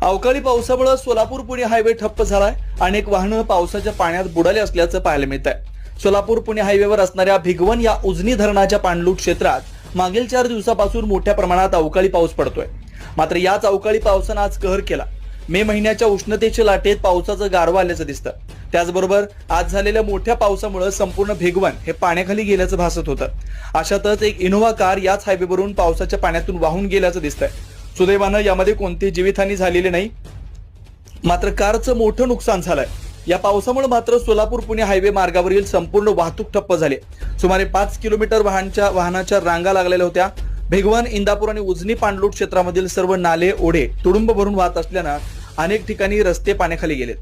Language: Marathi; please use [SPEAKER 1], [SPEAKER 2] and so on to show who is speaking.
[SPEAKER 1] अवकाळी पावसामुळे सोलापूर पुणे हायवे ठप्प झालाय। अनेक वाहनं पावसाच्या पाण्यात बुडाली असल्याचं पाहायला मिळत आहे। सोलापूर पुणे हायवेवर असणाऱ्या भिगवण या उजनी धरणाच्या पाणलोट क्षेत्रात मागील 4 दिवसापासून मोठ्या प्रमाणात अवकाळी पाऊस पडतोय। मात्र याच अवकाळी पावसानं आज कहर केला। मे महिन्याच्या उष्णतेच्या लाटेत पावसाचं गारवा आल्याचं दिसतं। त्याचबरोबर आज झालेल्या मोठ्या पावसामुळे संपूर्ण भिगवण हे पाण्याखाली गेल्याचं भासत होतं। अशातच एक इनोव्हा कार याच हायवेवरून पावसाच्या पाण्यातून वाहून गेल्याचं दिसतंय। सुदैवानं यामध्ये कोणतीही जीवितहानी झालेली नाही, मात्र कारचं मोठं नुकसान झालंय। या पावसामुळे मात्र सोलापूर पुणे हायवे मार्गावरील संपूर्ण वाहतूक ठप्प झाली। सुमारे 5 किलोमीटर वाहनाच्या रांगा लागलेल्या होत्या। भिगवण, इंदापूर आणि उजनी पाणलोट क्षेत्रामधील सर्व नाले, ओढे तुडुंब भरून वाहत असल्यानं अनेक ठिकाणी रस्ते पाण्याखाली गेलेत।